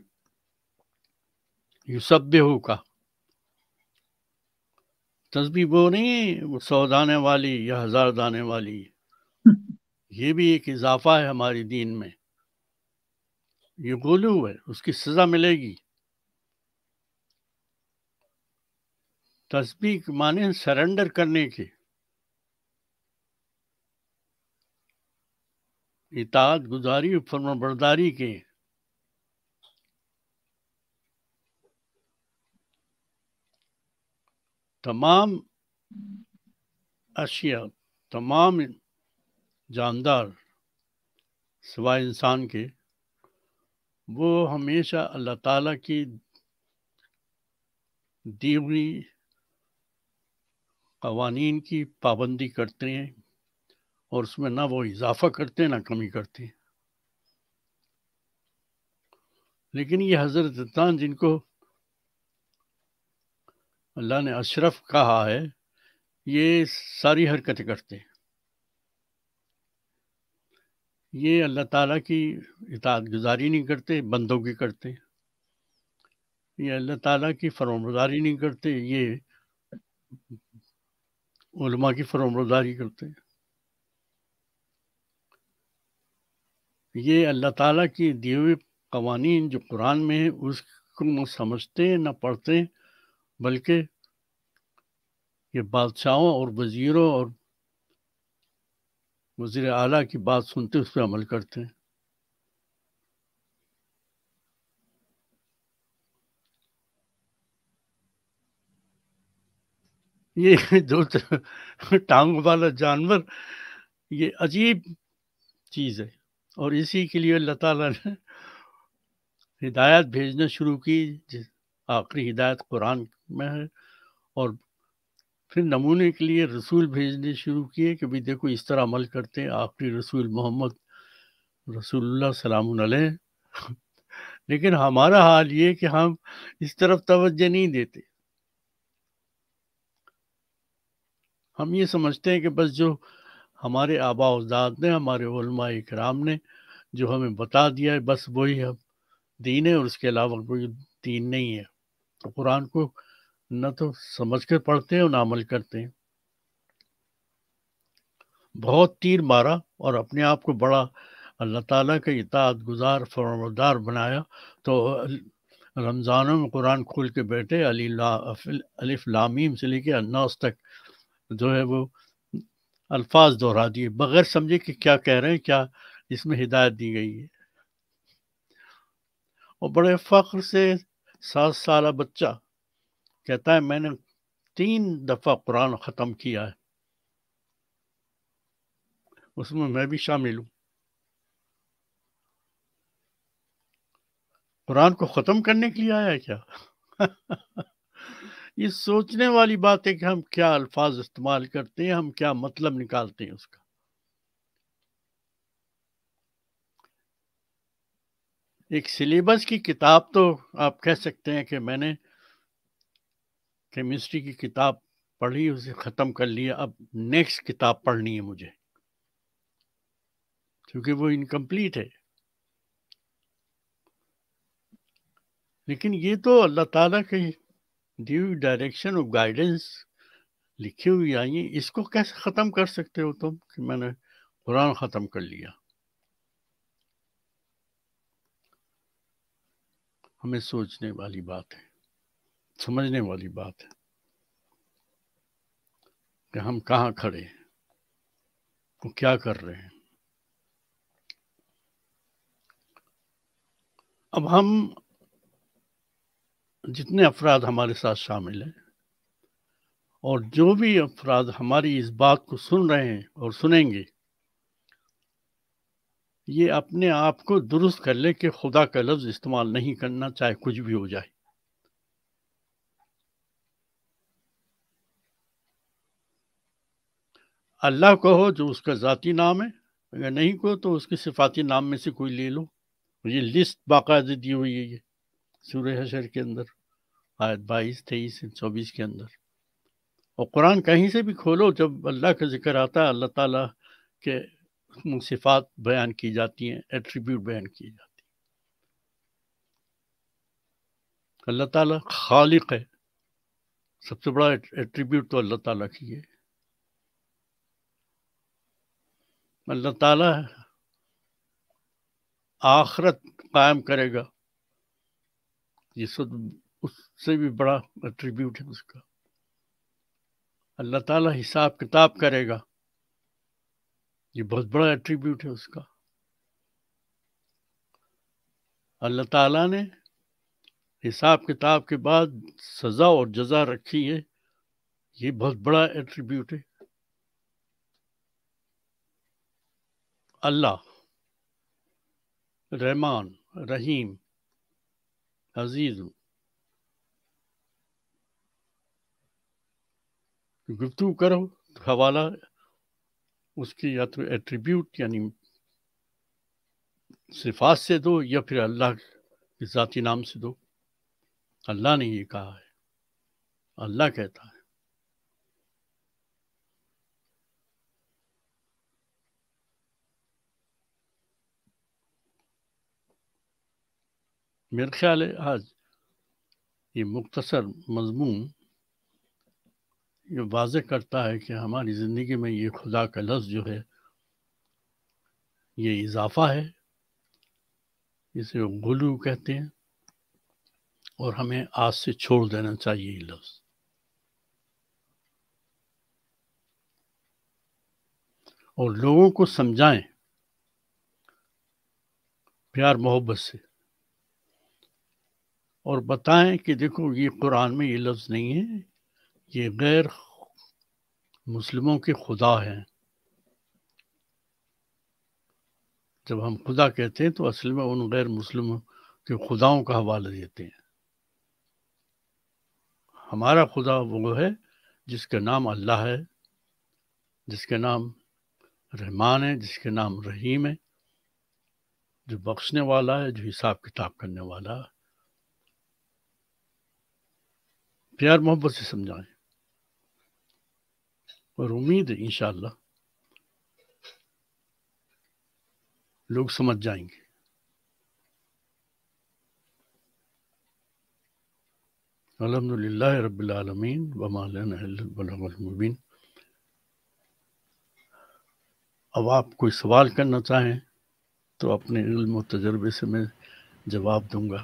یسبحو کا. تسبیح وہ نہیں وہ 100 دانے والی یا 1000 دانے والی، یہ بھی ایک اضافہ ہے ہماری دین میں. یہ غلو ہے، اس کی سزا ملے گی. تسبیح کے معنی سرنڈر کرنے کے، اطاعت گزاری اور فرمانبرداری کے. تمام اشیاء، تمام جاندار سوائے انسان کے، وہ ہمیشہ اللہ تعالیٰ کی دی ہوئی قوانین کی پابندی کرتے ہیں، اور اس میں نہ وہ اضافہ کرتے ہیں نہ کمی کرتے ہیں۔ لیکن یہ حضرت عدنان جن کو اللہ نے اشرف کہا ہے، یہ ساری حرکتیں کرتے ہیں۔ یہ اللہ تعالیٰ کی اطاعت گزاری نہیں کرتے، بندوں کی کرتے۔ یہ اللہ تعالیٰ کی فرمانبرداری نہیں کرتے، یہ علماء کی فرمانبرداری کرتے۔ یہ اللہ تعالیٰ کی دیے ہوئے قوانین جو قرآن میں ہے اس کو نہ سمجھتے نہ پڑھتے، بلکہ یہ بادشاہوں اور وزیروں اور وزیر اعلیٰ کی بات سنتے اس پہ عمل کرتے ہیں۔ یہ دو ٹانگ والا جانور یہ عجیب چیز ہے، اور اسی کے لیے اللہ تعالیٰ نے ہدایت بھیجنا شروع کی، آخری ہدایت قرآن میں ہے، اور پھر نمونے کے لیے رسول بھیجنے شروع کیے کہ بھی دیکھو اس طرح عمل کرتے ہیں۔ آخری رسول محمد رسول اللہ سلام علیہ۔ لیکن ہمارا حال یہ کہ ہم اس طرف توجہ نہیں دیتے۔ ہم یہ سمجھتے ہیں کہ بس جو ہمارے آباء و اجداد نے، ہمارے علماء کرام نے جو ہمیں بتا دیا ہے، بس وہی اب دین ہے، اور اس کے علاوہ کوئی دین نہیں ہے۔ تو قرآن کو نہ تو سمجھ کر پڑھتے ہیں اور نہ عمل کرتے ہیں۔ بہت تیر مارا اور اپنے آپ کو بڑا اللہ تعالیٰ کا اطاعت گزار فرمانبردار بنایا، تو رمضانوں میں قرآن کھول کے بیٹھے الف لام میم سے لے کے الناس تک جو ہے وہ الفاظ دہرا دیے بغیر سمجھے کہ کیا کہہ رہے ہیں، کیا اس میں ہدایت دی گئی ہے۔ اور بڑے فخر سے 7 سالہ بچہ کہتا ہے میں نے 3 دفعہ قرآن ختم کیا ہے، اس میں بھی شامل ہوں۔ قرآن کو ختم کرنے کے لیے آیا ہے کیا؟ یہ سوچنے والی بات ہے کہ ہم کیا الفاظ استعمال کرتے ہیں، ہم کیا مطلب نکالتے ہیں اس کا۔ ایک سلیبس کی کتاب تو آپ کہہ سکتے ہیں کہ میں نے کیمسٹری کی کتاب پڑھی، اسے ختم کر لیا، اب نیکسٹ کتاب پڑھنی ہے مجھے، کیونکہ وہ انکمپلیٹ ہے۔ لیکن یہ تو اللہ تعالیٰ کی دی ہوئی ڈائریکشن اور گائیڈنس لکھی ہوئی آئی ہیں، اس کو کیسے ختم کر سکتے ہو تم کہ میں نے قرآن ختم کر لیا؟ ہمیں سوچنے والی بات ہے، سمجھنے والی بات ہے کہ ہم کہاں کھڑے ہیں، وہ کیا کر رہے ہیں۔ اب ہم جتنے افراد ہمارے ساتھ شامل ہیں، اور جو بھی افراد ہماری اس بات کو سن رہے ہیں اور سنیں گے، یہ اپنے آپ کو درست کر لے کہ خدا کا لفظ استعمال نہیں کرنا، چاہے کچھ بھی ہو جائے۔ اللہ کہو جو اس کا ذاتی نام ہے، اگر نہیں کہو تو اس کے صفاتی نام میں سے کوئی لے لو۔ یہ لسٹ باقاعدہ دی ہوئی ہے، یہ سورہ حشر کے اندر آیت 22، 23، 24 کے اندر۔ اور قرآن کہیں سے بھی کھولو، جب اللہ کا ذکر آتا ہے، اللہ تعالیٰ کے صفات بیان کی جاتی ہیں، ایٹریبیوٹ بیان کی جاتی ہیں۔ اللہ تعالیٰ خالق ہے، سب سے بڑا ایٹریبیوٹ تو اللہ تعالیٰ کی ہے۔ اللہ تعالیٰ آخرت قائم کرے گا، یہ سب اس سے بھی بڑا ایٹریبیوٹ ہے اس کا۔ اللہ تعالیٰ حساب کتاب کرے گا، یہ بہت بڑا ایٹریبیوٹ ہے اس کا۔ اللہ تعالیٰ نے حساب کتاب کے بعد سزا اور جزا رکھی ہے، یہ بہت بڑا ایٹریبیوٹ ہے۔ اللہ رحمان رحیم عزیز ہوں. گفتگو کرو حوالہ اس کی یا تو ایٹریبیوٹ یعنی صفات سے دو یا پھر اللہ کے ذاتی نام سے دو. اللہ نے یہ کہا ہے، اللہ کہتا ہے. میرا خیال ہے آج یہ مختصر مضمون یہ واضح کرتا ہے کہ ہماری زندگی میں یہ خدا کا لفظ جو ہے یہ اضافہ ہے، اسے غلو کہتے ہیں، اور ہمیں آج سے چھوڑ دینا چاہیے یہ لفظ. اور لوگوں کو سمجھائیں پیار محبت سے، اور بتائیں کہ دیکھو یہ قرآن میں یہ لفظ نہیں ہے، یہ غیر مسلموں کے خدا ہیں. جب ہم خدا کہتے ہیں تو اصل میں ان غیر مسلموں کے خداؤں کا حوالہ دیتے ہیں. ہمارا خدا وہ ہے جس کا نام اللہ ہے، جس کا نام رحمان ہے، جس کا نام رحیم ہے، جو بخشنے والا ہے، جو حساب کتاب کرنے والا ہے. پیار محبت سے سمجھائیں، اور امید ہے انشاءاللہ لوگ سمجھ جائیں گے. الحمدللہ رب العالمین وما لنا الا البلاغ المبین. اب آپ کوئی سوال کرنا چاہیں تو اپنے علم و تجربے سے میں جواب دوں گا.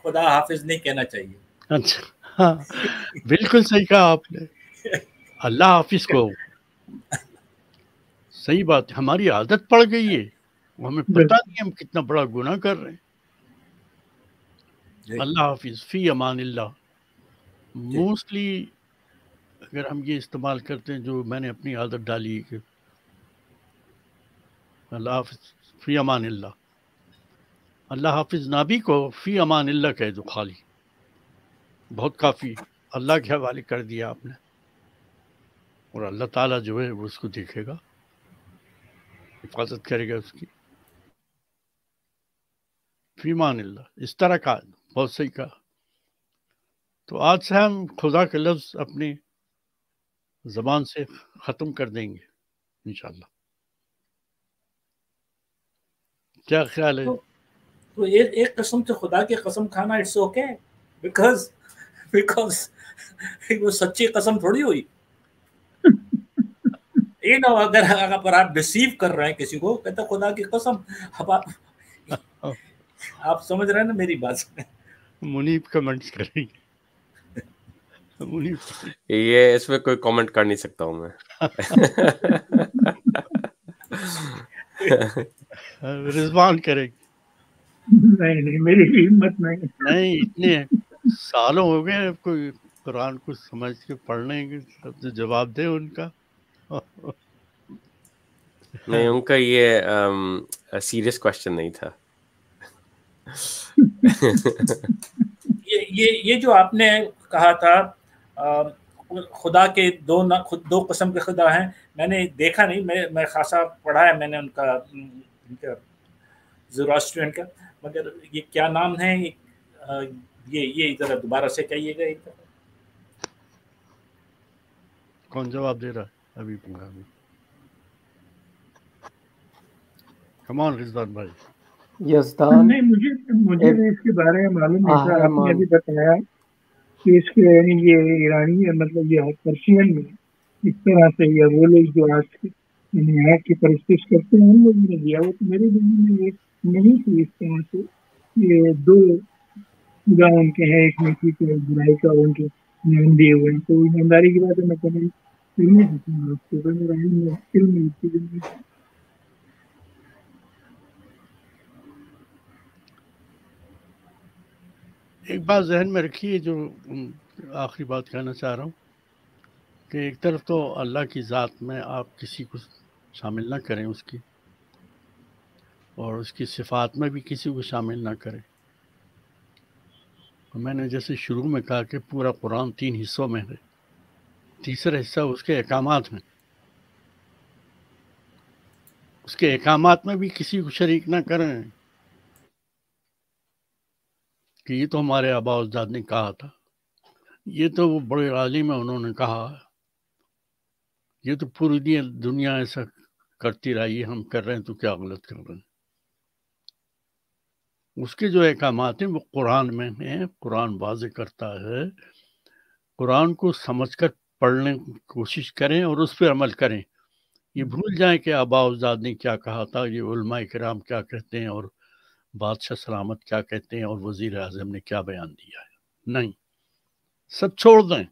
خدا حافظ نہیں کہنا چاہیے. اچھا ہاں بالکل صحیح کہا آپ نے. اللہ حافظ کو صحیح بات ہے، ہماری عادت پڑ گئی ہے، ہمیں پتہ نہیں ہم کتنا بڑا گناہ کر رہے ہیں. اللہ حافظ، فی امان اللہ. موسٹلی اگر ہم یہ استعمال کرتے ہیں جو میں نے اپنی عادت ڈالی کہ اللہ حافظ فی امان اللہ، اللہ حافظ نبی کو فی امان اللہ کہہ دو، خالی بہت کافی. اللہ کے حوالے کر دیا آپ نے، اور اللہ تعالیٰ جو ہے وہ اس کو دیکھے گا، حفاظت کرے گا اس کی. فی امان اللہ اس طرح کا بہت صحیح کہا. تو آج سے ہم خدا کا لفظ اپنی زبان سے ختم کر دیں گے انشاءاللہ. کیا خیال ہے؟ تو ایک قسم سے خدا کی قسم کھانا اٹس اوکے، بیکاز وہ سچی قسم تھوڑی ہوئی. یہ نہ اگر آپ ڈسیو کر رہے ہیں کسی کو، کہتے خدا کی قسم. اب آپ سمجھ رہے ہیں نا میری بات. منیب کمنٹس کریں گے. یہ اس میں کوئی کامنٹ کر نہیں سکتا ہوں میں. رضوان کرے گی. نہیں میری ہمت نہیں، اتنے سالوں ہو گئے کوئی قرآن کو سمجھ کے پڑھنے کے سب جواب دے ان کا. نہیں، ان کا یہ سیریس کوشچن نہیں تھا. یہ جو آپ نے کہا تھا خدا کے دو قسم کے خدا ہیں، میں نے دیکھا نہیں، میں خاصا پڑھا ہے میں نے ان کا زوراسٹرین کا، مگر یہ کیا نام ہے یہ ذرا دوبارہ سے کہیے گا. ایک کون جواب دے رہا ہے ابھی؟ کمان رضوان بھائی. یزدان نہیں، مجھے اس کے بارے میں معلوم نہیں تھا. آپ نے ابھی بتایا کہ اس کے یعنی یہ ایرانی مطلب یہ پرشین میں اس طرح سے یا وہ لوگ جو آج یعنی آگ کی پرستش کرتے ہیں ان لوگوں نے دیا. وہ تو میرے دل میں یہ نہیں تھی اس طرح سے. یہ دو خدا ان کے ہیں، ایک نیکی کا برائی کا، ان کے نام دیے ہوئے ہیں. تو ایمانداری کی بات ہے، میں کبھی نہیں سکوں گا اس کو، میرا علم نہیں. ایک بات ذہن میں رکھیے جو آخری بات کہنا چاہ رہا ہوں کہ ایک طرف تو اللہ کی ذات میں آپ کسی کو شامل نہ کریں اس کی، اور اس کی صفات میں بھی کسی کو شامل نہ کرے. میں نے جیسے شروع میں کہا کہ پورا قرآن 3 حصوں میں ہے. تیسرا حصہ اس کے احکامات ہیں. اس کے احکامات میں بھی کسی کو شریک نہ کریں کہ یہ تو ہمارے آبا و اجداد نے کہا تھا، یہ تو وہ بڑے عالم ہیں انہوں نے کہا، یہ تو پوری دنیا ایسا کرتی رہی، ہم کر رہے ہیں تو کیا غلط کر رہے ہیں. اس کے جو احکامات ہیں وہ قرآن میں ہیں. قرآن واضح کرتا ہے. قرآن کو سمجھ کر پڑھنے کی کوشش کریں اور اس پہ عمل کریں. یہ بھول جائیں کہ آبا و اجداد نے کیا کہا تھا، یہ علماء کرام کیا کہتے ہیں اور بادشاہ سلامت کیا کہتے ہیں اور وزیر اعظم نے کیا بیان دیا ہے. نہیں، سب چھوڑ دیں.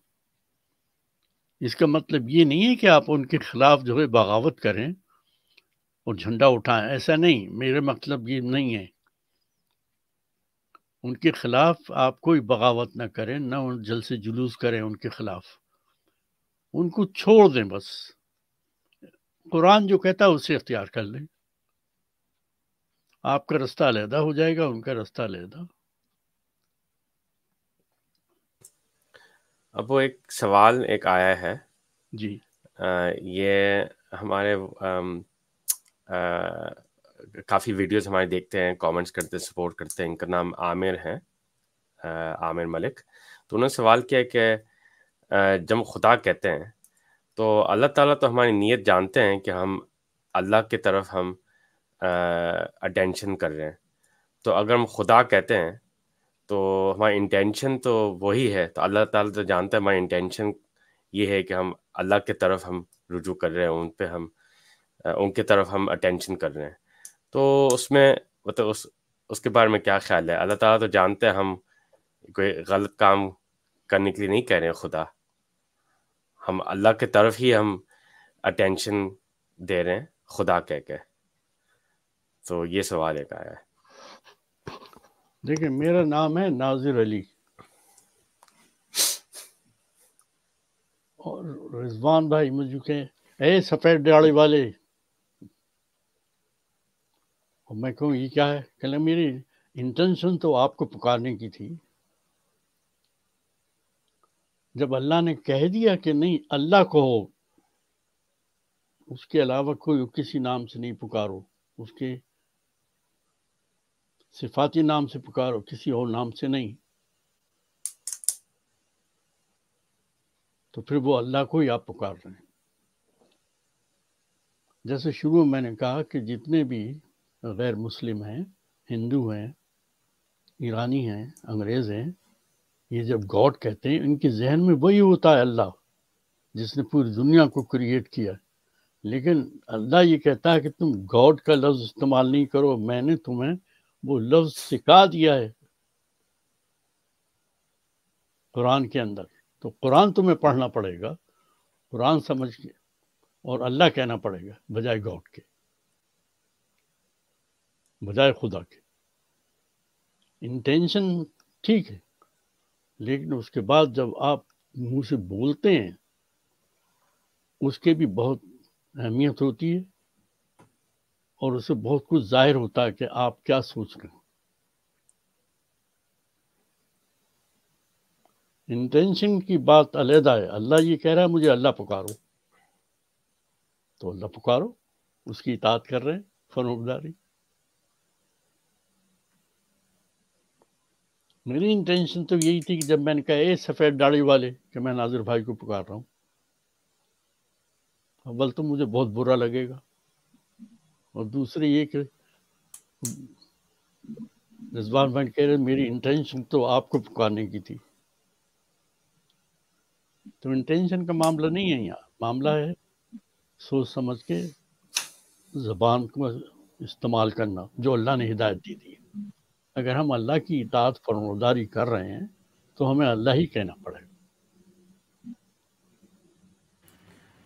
اس کا مطلب یہ نہیں ہے کہ آپ ان کے خلاف جو ہے بغاوت کریں اور جھنڈا اٹھائیں. ایسا نہیں، میرے مطلب یہ نہیں ہے. ان کے خلاف آپ کوئی بغاوت نہ کریں، نہ ان جلسے جلوس کریں ان کے خلاف. ان کو چھوڑ دیں بس. قرآن جو کہتا ہے اسے اختیار کر لیں. آپ کا رستہ علیحدہ ہو جائے گا، ان کا رستہ علیحدہ. اب وہ ایک سوال ایک آیا ہے جی. یہ ہمارے کافی ویڈیوز ہمارے دیکھتے ہیں، کامنٹس کرتے ہیں، سپورٹ کرتے ہیں. ان کا نام عامر ہے، عامر ملک. تو انہوں نے سوال کیا کہ جب ہم خدا کہتے ہیں تو اللہ تعالیٰ تو ہماری نیت جانتے ہیں کہ ہم اللہ کی طرف ہم اٹینشن کر رہے ہیں. تو اگر ہم خدا کہتے ہیں تو ہماری انٹینشن تو وہی ہے. تو اللہ تعالیٰ تو جانتا ہے ہماری انٹینشن یہ ہے کہ ہم اللہ کی طرف ہم رجوع کر رہے ہیں، ان پہ ہم ان کی طرف ہم اٹینشن کر رہے ہیں. تو اس میں مطلب اس کے بارے میں کیا خیال ہے؟ اللہ تعالیٰ تو جانتے ہیں ہم کوئی غلط کام کرنے کے لیے نہیں کہہ رہے ہیں خدا، ہم اللہ کی طرف ہی ہم اٹینشن دے رہے ہیں خدا کہہ کے. تو یہ سوال ایک آیا ہے. دیکھیں، میرا نام ہے ناظر علی اور رضوان بھائی مجھے کہ اے سفید داڑھی والے، اور میں کہوں یہ کیا ہے؟ کہ میری انٹینشن تو آپ کو پکارنے کی تھی. جب اللہ نے کہہ دیا کہ نہیں اللہ کو ہو، اس کے علاوہ کوئی کسی نام سے نہیں پکارو، اس کے صفاتی نام سے پکارو، کسی اور نام سے نہیں، تو پھر وہ اللہ کو ہی آپ پکار رہے ہیں. جیسے شروع میں نے کہا کہ جتنے بھی غیر مسلم ہیں، ہندو ہیں، ایرانی ہیں، انگریز ہیں، یہ جب گاڈ کہتے ہیں ان کے ذہن میں وہی ہوتا ہے اللہ جس نے پوری دنیا کو کریٹ کیا. لیکن اللہ یہ کہتا ہے کہ تم گاڈ کا لفظ استعمال نہیں کرو، میں نے تمہیں وہ لفظ سکھا دیا ہے قرآن کے اندر. تو قرآن تمہیں پڑھنا پڑے گا، قرآن سمجھ کے، اور اللہ کہنا پڑے گا بجائے گاڈ کے، بجائے خدا کے. انٹینشن ٹھیک ہے، لیکن اس کے بعد جب آپ منہ سے بولتے ہیں اس کے بھی بہت اہمیت ہوتی ہے اور اس سے بہت کچھ ظاہر ہوتا ہے کہ آپ کیا سوچ رہے ہیں. انٹینشن کی بات علیحدہ ہے. اللہ یہ کہہ رہا ہے مجھے اللہ پکارو، تو اللہ پکارو، اس کی اطاعت کر رہے ہیں، فرمانبرداری. میری انٹینشن تو یہی تھی کہ جب میں نے کہا اے سفید داڑھی والے کہ میں ناظر بھائی کو پکار رہا ہوں، اول تو مجھے بہت برا لگے گا، اور دوسرے یہ کہ رضوان بھائی کہہ رہے میری انٹینشن تو آپ کو پکارنے کی تھی. تو انٹینشن کا معاملہ نہیں ہے، یہاں معاملہ ہے سوچ سمجھ کے زبان کو استعمال کرنا جو اللہ نے ہدایت دی تھی. اگر ہم اللہ کی اطاعت فرمانبرداری کر رہے ہیں تو ہمیں اللہ ہی کہنا پڑے گا.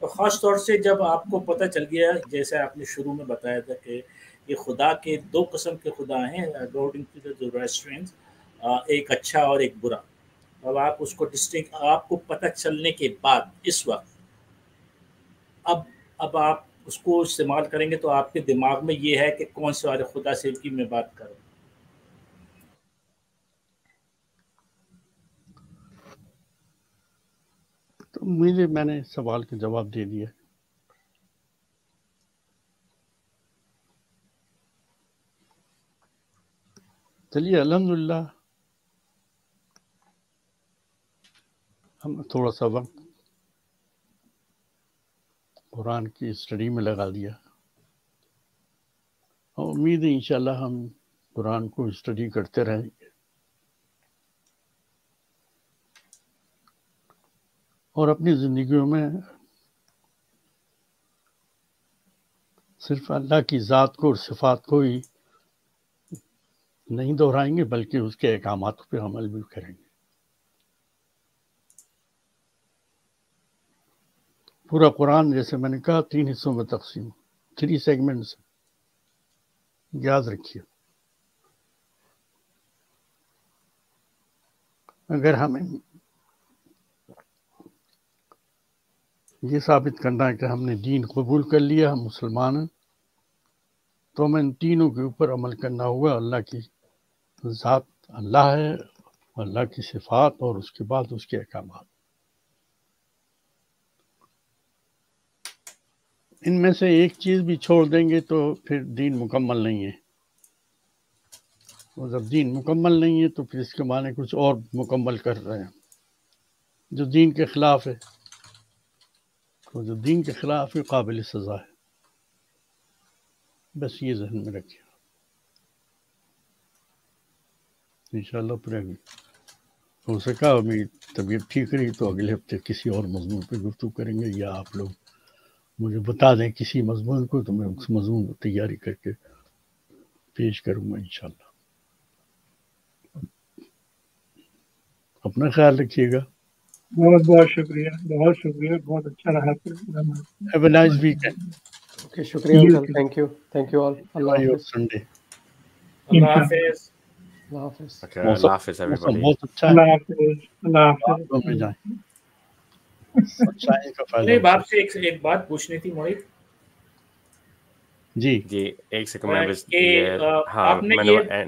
تو خاص طور سے جب آپ کو پتہ چل گیا، جیسے آپ نے شروع میں بتایا تھا کہ یہ خدا کے 2 قسم کے خدا ہیں اکارڈنگ ٹو دا زوراسٹرینز، ایک اچھا اور ایک برا. اب آپ اس کو آپ کو پتہ چلنے کے بعد اس وقت اب آپ اس کو استعمال کریں گے تو آپ کے دماغ میں یہ ہے کہ کون سے والے خدا سے کی میں بات کروں. تو میں نے سوال کا جواب دے دیا. چلیے الحمدللہ ہم تھوڑا سا وقت قرآن کی اسٹڈی میں لگا دیا اور امید ہے انشاءاللہ ہم قرآن کو اسٹڈی کرتے رہیں گے اور اپنی زندگیوں میں صرف اللہ کی ذات کو اور صفات کو ہی نہیں دہرائیں گے بلکہ اس کے احکامات پہ عمل بھی کریں گے. پورا قرآن جیسے میں نے کہا 3 حصوں میں تقسیم 3 سیگمنٹس یاد رکھیے. اگر ہمیں یہ ثابت کرنا ہے کہ ہم نے دین قبول کر لیا ہم مسلمان ہیں تو ہمیں ان تینوں کے اوپر عمل کرنا ہوگا. اللہ کی ذات اللہ ہے, اللہ کی صفات اور اس کے بعد اس کے احکامات. ان میں سے ایک چیز بھی چھوڑ دیں گے تو پھر دین مکمل نہیں ہے, اور جب دین مکمل نہیں ہے تو پھر اس کے معنی کچھ اور مکمل کر رہے ہیں جو دین کے خلاف ہے. تو جو دین کے خلاف ہے قابل سزا ہے. بس یہ ذہن میں رکھیے. انشاءاللہ پھر ہو سکا میری طبیعت ٹھیک رہی تو اگلے ہفتے کسی اور مضمون پہ گفتگو کریں گے, یا آپ لوگ مجھے بتا دیں کسی مضمون کو تو میں اس مضمون کو تیاری کر کے پیش کروں گا انشاءاللہ. اپنا خیال رکھیے گا. بہت بہت شکریہ, بہت اچھا رہا. Have a nice weekend. Okay, شکریہ انکل, تھینک یو آل. اللہ حافظ. سنڈے. اللہ حافظ. اللہ حافظ. اللہ حافظ everybody. بہت اچھا اللہ حافظ. اللہ حافظ. میں جائیں. سچائی کا فائدہ. نہیں, آپ سے ایک بات پوچھنی تھی محیط. جی ایک سیکنڈ میں آپ نے یہ